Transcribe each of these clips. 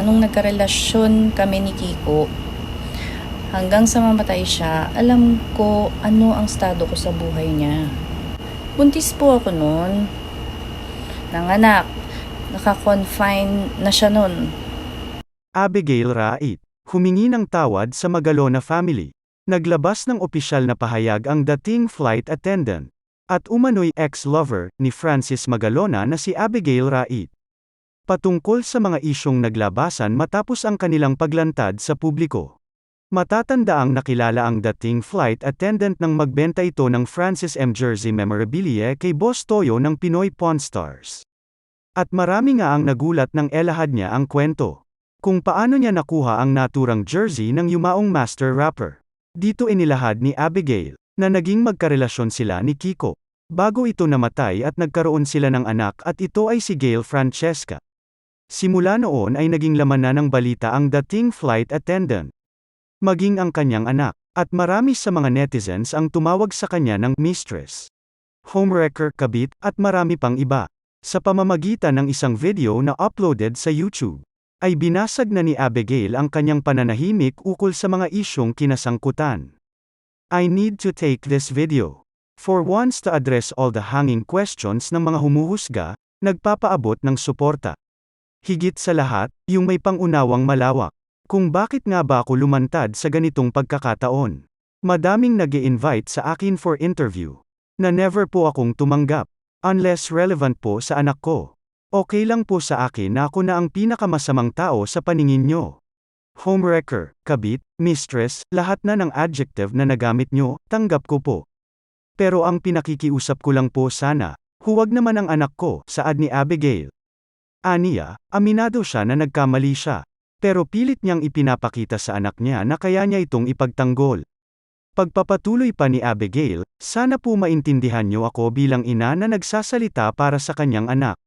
Nung nagkarelasyon kami ni Kiko, hanggang sa mamatay siya, alam ko ano ang estado ko sa buhay niya. Buntis po ako noon. Nanganak. Naka-confine na siya noon. Abigail Rait, humingi ng tawad sa Magalona family. Naglabas ng opisyal na pahayag ang dating flight attendant at umano'y ex-lover ni Francis Magalona na si Abigail Rait. Patungkol sa mga isyong naglabasan matapos ang kanilang paglantad sa publiko. Matatandaang nakilala ang dating flight attendant nang magbenta ito ng Francis M. Jersey memorabilia kay Boss Toyo ng Pinoy Pawn Stars. At marami nga ang nagulat nang elahad niya ang kwento kung paano niya nakuha ang naturang jersey ng yumaong master rapper. Dito inilahad ni Abigail na naging magkarelasyon sila ni Kiko bago ito namatay at nagkaroon sila ng anak at ito ay si Gail Francesca. Simula noon ay naging laman na ng balita ang dating flight attendant, maging ang kanyang anak, at marami sa mga netizens ang tumawag sa kanya ng mistress, homewrecker, kabit, at marami pang iba. Sa pamamagitan ng isang video na uploaded sa YouTube, ay binasag na ni Abigail ang kanyang pananahimik ukol sa mga isyong kinasangkutan. I need to take this video for once to address all the hanging questions ng mga humuhusga, nagpapaabot ng suporta. Higit sa lahat, yung may pangunawang malawak. Kung bakit nga ba ako lumantad sa ganitong pagkakataon? Madaming nag-i-invite sa akin for interview, na never po akong tumanggap. Unless relevant po sa anak ko. Okay lang po sa akin na ako na ang pinakamasamang tao sa paningin nyo. Homewrecker, kabit, mistress, lahat na ng adjective na nagamit nyo, tanggap ko po. Pero ang pinakikiusap ko lang po sana, huwag naman ang anak ko, saad ni Abigail. Aniya, aminado siya na nagkamali siya. Pero pilit niyang ipinapakita sa anak niya na kaya niya itong ipagtanggol. Pagpapatuloy pa ni Abigail, sana po maintindihan niyo ako bilang ina na nagsasalita para sa kanyang anak.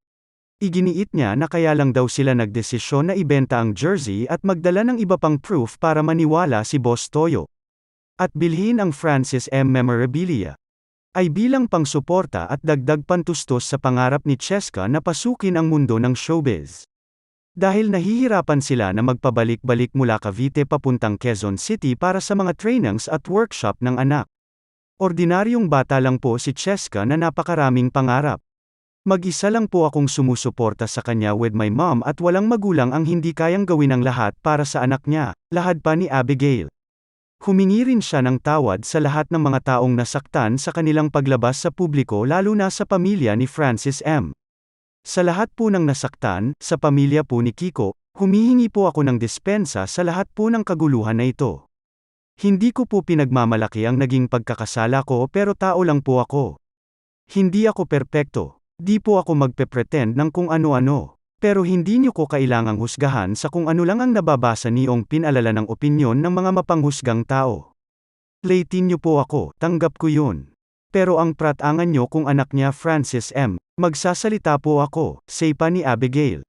Iginiit niya na kaya lang daw sila nagdesisyon na ibenta ang jersey at magdala ng iba pang proof para maniwala si Boss Toyo. At bilhin ang Francis M. memorabilia. Ay bilang pangsuporta at dagdag pantustos sa pangarap ni Cheska na pasukin ang mundo ng showbiz. Dahil nahihirapan sila na magpabalik-balik mula Cavite papuntang Quezon City para sa mga trainings at workshop ng anak. Ordinaryong bata lang po si Cheska na napakaraming pangarap. Mag-isa lang po akong sumusuporta sa kanya with my mom at walang magulang ang hindi kayang gawin ang lahat para sa anak niya, lahad pa ni Abigail. Humingi rin siya ng tawad sa lahat ng mga taong nasaktan sa kanilang paglabas sa publiko lalo na sa pamilya ni Francis M. Sa lahat po ng nasaktan, sa pamilya po ni Kiko, humihingi po ako ng dispensa sa lahat po ng kaguluhan na ito. Hindi ko po pinagmamalaki ang naging pagkakasala ko pero tao lang po ako. Hindi ako perpekto. Di po ako magpe-pretend ng kung ano-ano. Pero hindi niyo ko kailangang husgahan sa kung ano lang ang nababasa niyong pinalala ng opinyon ng mga mapanghusgang tao. Platin niyo po ako, tanggap ko yun. Pero ang pratangan niyo kung anak niya Francis M. Magsasalita po ako, say pa ni Abigail.